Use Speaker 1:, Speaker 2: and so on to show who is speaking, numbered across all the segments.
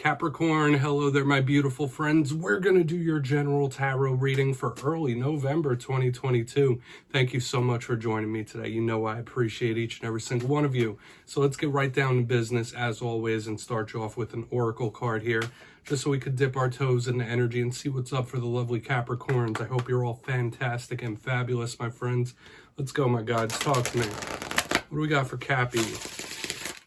Speaker 1: Capricorn, hello there, my beautiful friends. We're going to do your general tarot reading for early November 2022. Thank you so much for joining me today. You know I appreciate each and every single one of you. So let's get right down to business as always and start you off with an oracle card here, just so we could dip our toes in the energy and see what's up for the lovely Capricorns. I hope you're all fantastic and fabulous, my friends. Let's go, my gods. Talk to me. What do we got for Cappy?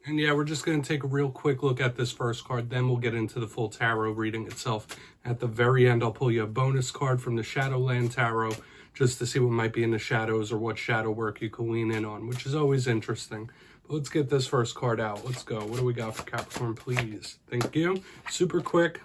Speaker 1: And yeah, we're just going to take a real quick look at this first card, then we'll get into the full tarot reading itself. At the very end, I'll pull you a bonus card from the Shadowland Tarot, just to see what might be in the shadows or what shadow work you can lean in on, which is always interesting. But let's get this first card out. Let's go. What do we got for Capricorn, please? Thank you. Super quick.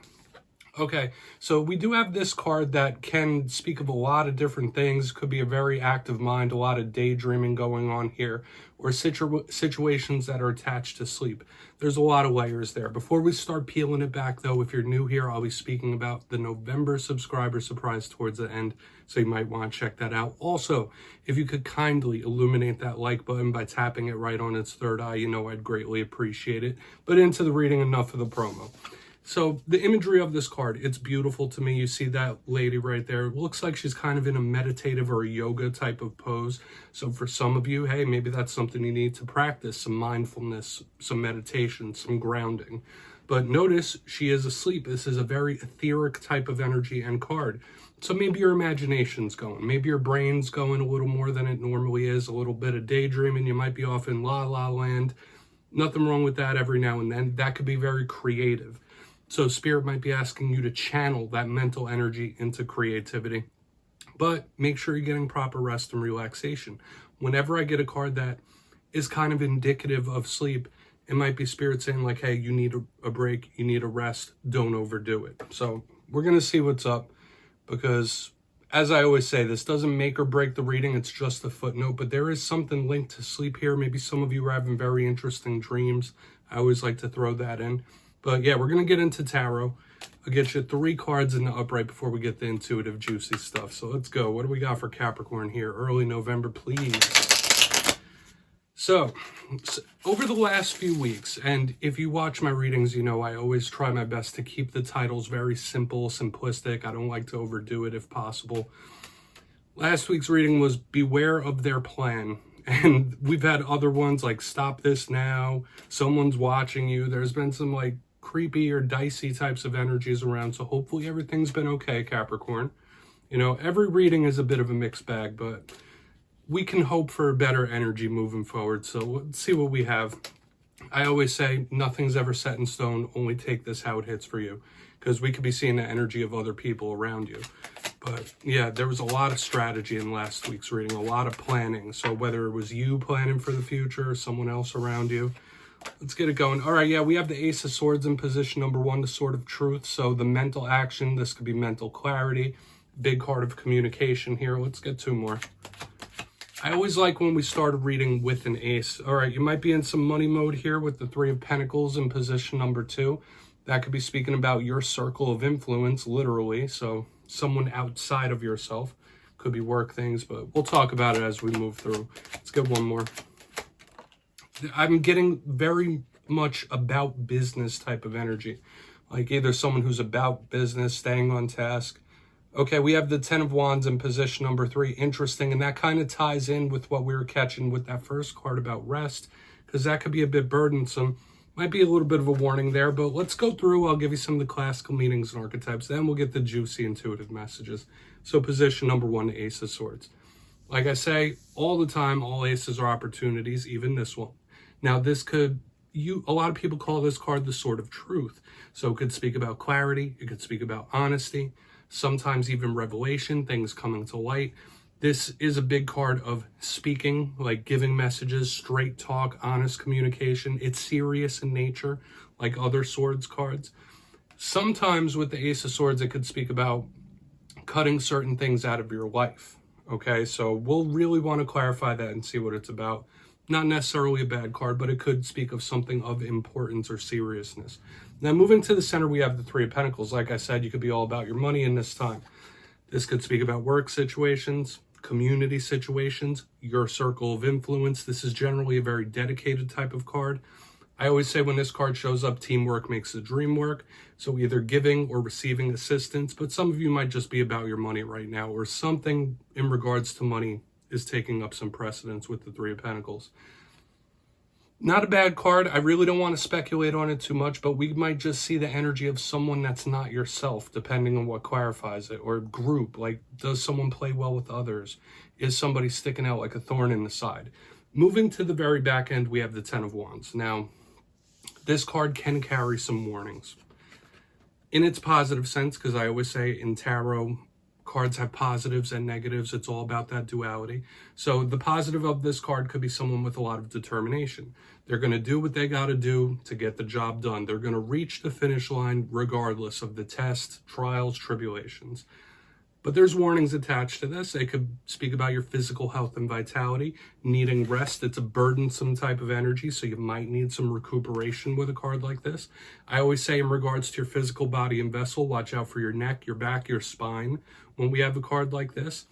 Speaker 1: Okay, so we do have this card that can speak of a lot of different things. Could be a very active mind, a lot of daydreaming going on here, or situations that are attached to sleep. There's a lot of layers there. Before we start peeling it back, though, if you're new here, I'll be speaking about the November subscriber surprise towards the end, so you might want to check that out. Also, if you could kindly illuminate that like button by tapping it right on its third eye, you know I'd greatly appreciate it. But into the reading, enough of the promo. So the imagery of this card, it's beautiful to me. You see that lady right there. It looks like she's kind of in a meditative or a yoga type of pose. So for some of you, hey, maybe that's something you need to practice, some mindfulness, some meditation, some grounding. But notice she is asleep. This is a very etheric type of energy and card. So maybe your imagination's going. Maybe your brain's going a little more than it normally is. A little bit of daydreaming. You might be off in la la land. Nothing wrong with that every now and then. That could be very creative. So Spirit might be asking you to channel that mental energy into creativity. But make sure you're getting proper rest and relaxation. Whenever I get a card that is kind of indicative of sleep, it might be Spirit saying like, hey, you need a break, you need a rest, don't overdo it. So we're going to see what's up because, as I always say, this doesn't make or break the reading, it's just a footnote. But there is something linked to sleep here. Maybe some of you are having very interesting dreams. I always like to throw that in. But yeah, we're going to get into tarot. I'll get you 3 cards in the upright before we get the intuitive, juicy stuff. So let's go. What do we got for Capricorn here? Early November, please. So over the last few weeks, and if you watch my readings, you know I always try my best to keep the titles very simple, simplistic. I don't like to overdo it if possible. Last week's reading was Beware of Their Plan. And we've had other ones like Stop This Now, Someone's Watching You. There's been some like creepy or dicey types of energies around. So hopefully everything's been okay, Capricorn. You know, every reading is a bit of a mixed bag, but we can hope for a better energy moving forward. So let's see what we have. I always say nothing's ever set in stone. Only take this how it hits for you, because we could be seeing the energy of other people around you. But yeah, there was a lot of strategy in last week's reading, a lot of planning. So whether it was you planning for the future or someone else around you, let's get it going. All right, yeah, we have the Ace of Swords in position number 1, the Sword of Truth. So the mental action, this could be mental clarity, big card of communication here. Let's get 2 more. I always like when we start a reading with an ace. All right, you might be in some money mode here with the 3 of Pentacles in position number 2. That could be speaking about your circle of influence, literally. So someone outside of yourself. Could be work things, but we'll talk about it as we move through. Let's get 1 more. I'm getting very much about business type of energy. Like either someone who's about business, staying on task. Okay, we have the 10 of Wands in position number 3. Interesting, and that kind of ties in with what we were catching with that first card about rest, because that could be a bit burdensome. Might be a little bit of a warning there, but let's go through. I'll give you some of the classical meanings and archetypes. Then we'll get the juicy intuitive messages. So position number 1, the Ace of Swords. Like I say all the time, all aces are opportunities, even this one. Now this could, a lot of people call this card the Sword of Truth. So it could speak about clarity. It could speak about honesty. Sometimes even revelation, things coming to light. This is a big card of speaking, like giving messages, straight talk, honest communication. It's serious in nature, like other swords cards. Sometimes with the Ace of Swords, it could speak about cutting certain things out of your life. Okay, so we'll really want to clarify that and see what it's about. Not necessarily a bad card, but it could speak of something of importance or seriousness. Now, moving to the center, we have the 3 of Pentacles. Like I said, you could be all about your money in this time. This could speak about work situations, community situations, your circle of influence. This is generally a very dedicated type of card. I always say when this card shows up, teamwork makes the dream work. So either giving or receiving assistance, but some of you might just be about your money right now, or something in regards to money is taking up some precedence with the Three of Pentacles. Not a bad card. I really don't want to speculate on it too much, but we might just see the energy of someone that's not yourself, depending on what clarifies it, or group. Like, does someone play well with others? Is somebody sticking out like a thorn in the side? Moving to the very back end, we have the Ten of Wands. Now, this card can carry some warnings. In its positive sense, because I always say in tarot, cards have positives and negatives. It's all about that duality. So the positive of this card could be someone with a lot of determination. They're going to do what they got to do to get the job done. They're going to reach the finish line regardless of the test, trials, tribulations. But there's warnings attached to this. It could speak about your physical health and vitality, needing rest. It's a burdensome type of energy, so you might need some recuperation with a card like this. I always say in regards to your physical body and vessel, watch out for your neck, your back, your spine when we have a card like this.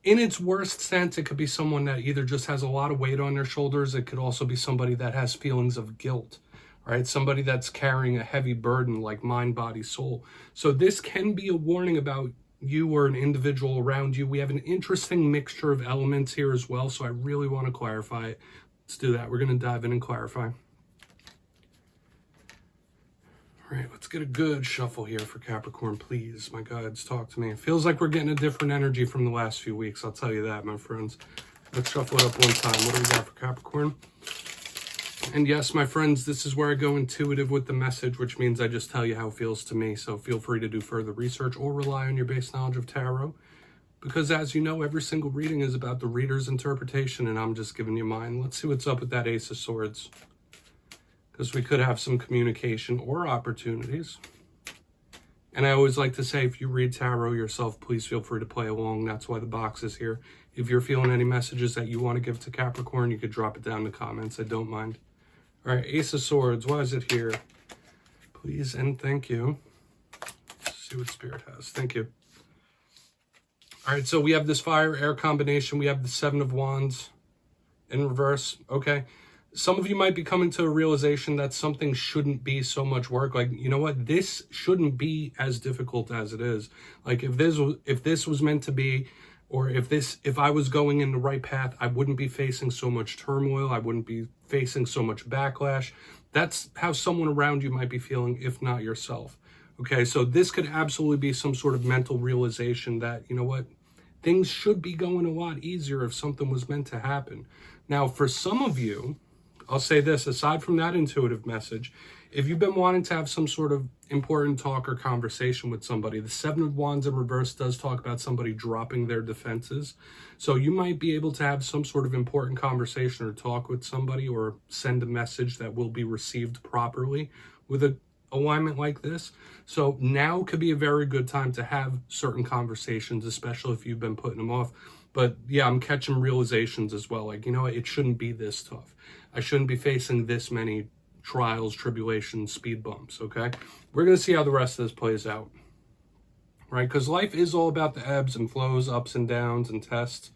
Speaker 1: In its worst sense, it could be someone that either just has a lot of weight on their shoulders. It could also be somebody that has feelings of guilt, right? Somebody that's carrying a heavy burden like mind, body, soul. So this can be a warning about you or an individual around you. We have an interesting mixture of elements here as well, so I really want to clarify it. Let's do that. We're going to dive in and clarify. All right, let's get a good shuffle here for Capricorn, please. My guides, talk to me. It feels like we're getting a different energy from the last few weeks. I'll tell you that, my friends. Let's shuffle it up one time. What do we got for Capricorn? And yes, my friends, this is where I go intuitive with the message, which means I just tell you how it feels to me. So feel free to do further research or rely on your base knowledge of tarot. Because as you know, every single reading is about the reader's interpretation, and I'm just giving you mine. Let's see what's up with that Ace of Swords. Because we could have some communication or opportunities. And I always like to say, if you read tarot yourself, please feel free to play along. That's why the box is here. If you're feeling any messages that you want to give to Capricorn, you could drop it down in the comments. I don't mind. All right, Ace of Swords, why is it here? Please and thank you. Let's see what Spirit has. Thank you. All right, so we have this fire-air combination. We have the Seven of Wands in reverse. Okay. Some of you might be coming to a realization that something shouldn't be so much work. Like, you know what? This shouldn't be as difficult as it is. Like, if this was meant to be, or if I was going in the right path, I wouldn't be facing so much turmoil. I wouldn't be facing so much backlash. That's how someone around you might be feeling, if not yourself. Okay, so this could absolutely be some sort of mental realization that, you know what, things should be going a lot easier if something was meant to happen. Now, for some of you, I'll say this, aside from that intuitive message, if you've been wanting to have some sort of important talk or conversation with somebody, the Seven of Wands in reverse does talk about somebody dropping their defenses. So you might be able to have some sort of important conversation or talk with somebody, or send a message that will be received properly with a alignment like this. So now could be a very good time to have certain conversations, especially if you've been putting them off. But yeah, I'm catching realizations as well. Like, you know, it shouldn't be this tough. I shouldn't be facing this many trials, tribulations, speed bumps, okay? We're going to see how the rest of this plays out, right? Because life is all about the ebbs and flows, ups and downs and tests.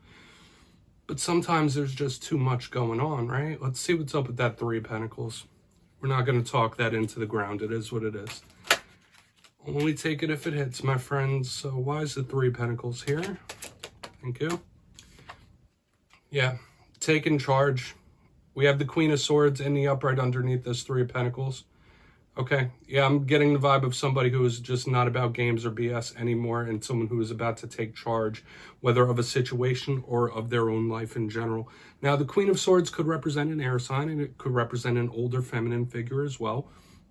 Speaker 1: But sometimes there's just too much going on, right? Let's see what's up with that Three of Pentacles. We're not going to talk that into the ground. It is what it is. Only take it if it hits, my friends. So why is the Three of Pentacles here? Thank you. Yeah, taking charge. We have the Queen of Swords in the upright underneath this Three of Pentacles. Okay, yeah, I'm getting the vibe of somebody who is just not about games or BS anymore, and someone who is about to take charge, whether of a situation or of their own life in general. Now, the Queen of Swords could represent an air sign, and it could represent an older feminine figure as well.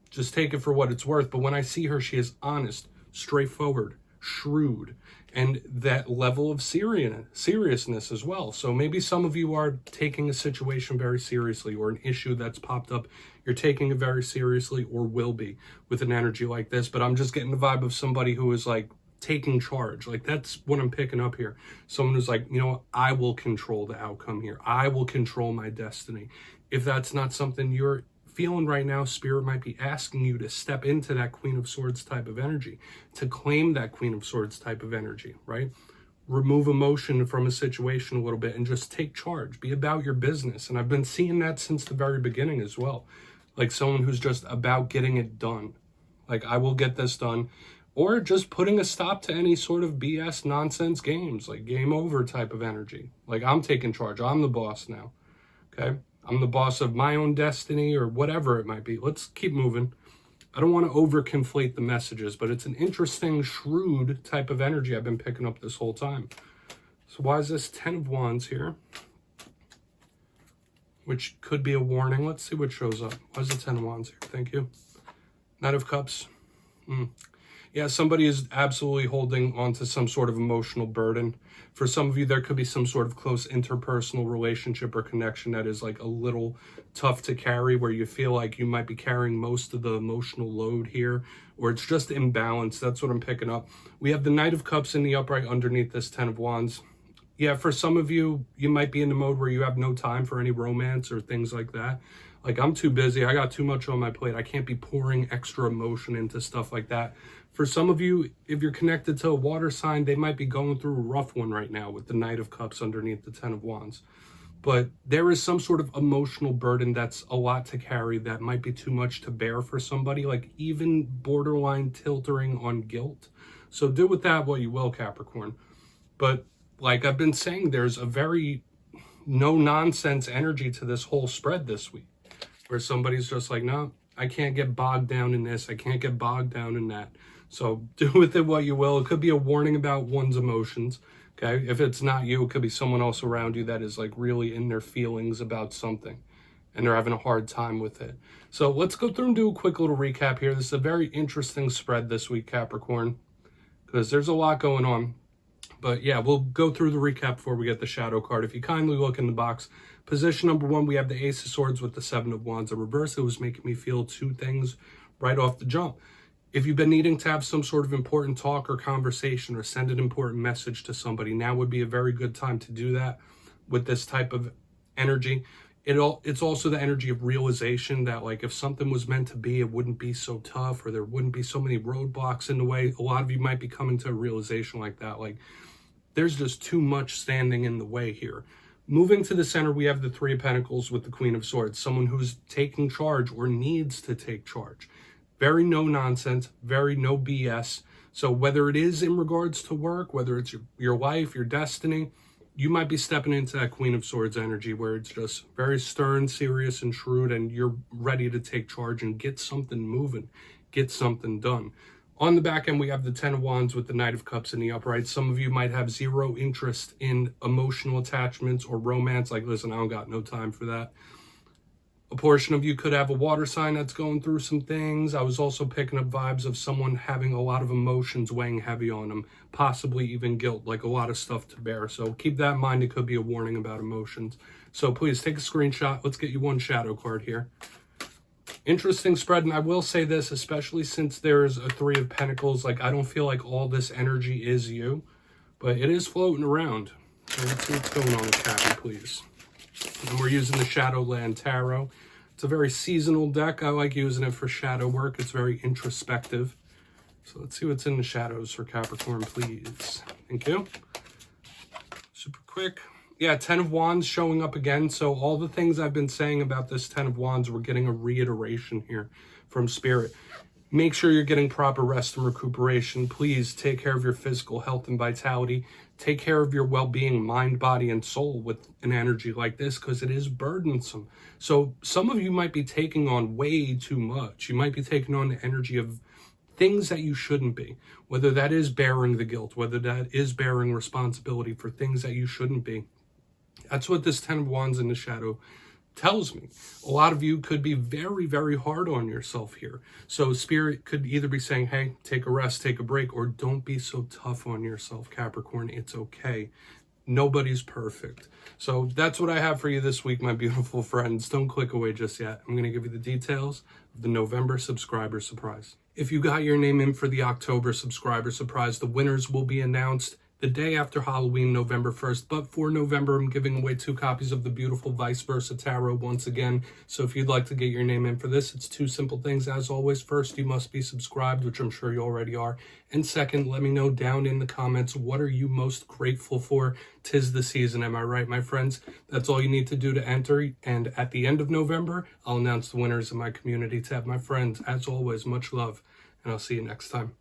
Speaker 1: Just take it for what it's worth. But when I see her, she is honest, straightforward, shrewd, and that level of seriousness as well. So maybe some of you are taking a situation very seriously, or an issue that's popped up, you're taking it very seriously, or will be, with an energy like this. But I'm just getting the vibe of somebody who is like taking charge. Like, that's what I'm picking up here. Someone who's like, you know what, I will control the outcome here. I will control my destiny. If that's not something you're feeling right now, Spirit might be asking you to step into that Queen of Swords type of energy, to claim that Queen of Swords type of energy, right? Remove emotion from a situation a little bit and just take charge. Be about your business. And I've been seeing that since the very beginning as well. like someone who's just about getting it done. Like, I will get this done. Or just putting a stop to any sort of BS nonsense games, like game over type of energy. Like, I'm taking charge. I'm the boss now. Okay? I'm the boss of my own destiny or whatever it might be. Let's keep moving. I don't want to over conflate the messages, but it's an interesting, shrewd type of energy I've been picking up this whole time. So why is this 10 of Wands here? Which could be a warning. Let's see what shows up. Why is the 10 of Wands here? Thank you. Knight of Cups. Yeah, somebody is absolutely holding on to some sort of emotional burden. For some of you, there could be some sort of close interpersonal relationship or connection that is like a little tough to carry, where you feel like you might be carrying most of the emotional load here, or it's just imbalanced. That's what I'm picking up. We have the Knight of Cups in the upright underneath this 10 of Wands. Yeah, for some of you, you might be in the mode where you have no time for any romance or things like that. Like, I'm too busy. I got too much on my plate. I can't be pouring extra emotion into stuff like that. For some of you, if you're connected to a water sign, they might be going through a rough one right now with the Knight of Cups underneath the 10 of Wands. But there is some sort of emotional burden that's a lot to carry that might be too much to bear for somebody, like even borderline tilting on guilt. So do with that what you will, Capricorn. But like I've been saying, there's a very no-nonsense energy to this whole spread this week, where somebody's just like, no, I can't get bogged down in this. I can't get bogged down in that. So do with it what you will. It could be a warning about one's emotions. Okay. If it's not you, it could be someone else around you that is like really in their feelings about something and they're having a hard time with it. So let's go through and do a quick little recap here. This is a very interesting spread this week, Capricorn, because there's a lot going on. But yeah, we'll go through the recap before we get the shadow card. If you kindly look in the box, position number 1, we have the Ace of Swords with the 7 of Wands in reverse. It was making me feel two things right off the jump. If you've been needing to have some sort of important talk or conversation or send an important message to somebody, now would be a very good time to do that with this type of energy. It's also the energy of realization that, like, if something was meant to be, it wouldn't be so tough, or there wouldn't be so many roadblocks in the way. A lot of you might be coming to a realization like that. Like, there's just too much standing in the way here. Moving to the center, we have the 3 of Pentacles with the Queen of Swords, someone who's taking charge or needs to take charge. Very no nonsense, very no BS. So whether it is in regards to work, whether it's your life, your destiny, you might be stepping into that Queen of Swords energy where it's just very stern, serious, and shrewd, and you're ready to take charge and get something moving, get something done. On the back end, we have the 10 of Wands with the Knight of Cups in the upright. Some of you might have zero interest in emotional attachments or romance. Like, listen, I don't got no time for that. A portion of you could have a water sign that's going through some things. I was also picking up vibes of someone having a lot of emotions weighing heavy on them, possibly even guilt, like a lot of stuff to bear. So keep that in mind. It could be a warning about emotions. So please take a screenshot. Let's get you one shadow card here. Interesting spread, and I will say this, especially since there's a 3 of Pentacles, like, I don't feel like all this energy is you, but it is floating around. So let's see what's going on with Cappy, please. And we're using the Shadowland Tarot. It's a very seasonal deck. I like using it for shadow work. It's very introspective. So let's see what's in the shadows for Capricorn, please. Thank you. Super quick. Yeah, 10 of Wands showing up again. So all the things I've been saying about this 10 of Wands, we're getting a reiteration here from Spirit. Make sure you're getting proper rest and recuperation. Please take care of your physical health and vitality. Take care of your well-being, mind, body, and soul with an energy like this, because it is burdensome. So some of you might be taking on way too much. You might be taking on the energy of things that you shouldn't be, whether that is bearing the guilt, whether that is bearing responsibility for things that you shouldn't be. That's what this 10 of Wands in the shadow tells me. A lot of you could be very, very hard on yourself here. So Spirit could either be saying, hey, take a rest, take a break, or don't be so tough on yourself, Capricorn. It's okay. Nobody's perfect. So that's what I have for you this week, my beautiful friends. Don't click away just yet. I'm going to give you the details of the November subscriber surprise. If you got your name in for the October subscriber surprise, the winners will be announced the day after Halloween, November 1st. But for November, I'm giving away 2 copies of the beautiful Vice Versa Tarot once again. So if you'd like to get your name in for this, it's 2 simple things. As always, first, you must be subscribed, which I'm sure you already are. And second, let me know down in the comments, what are you most grateful for? 'Tis the season, am I right, my friends? That's all you need to do to enter. And at the end of November, I'll announce the winners in my community tab. My friends, as always, much love, and I'll see you next time.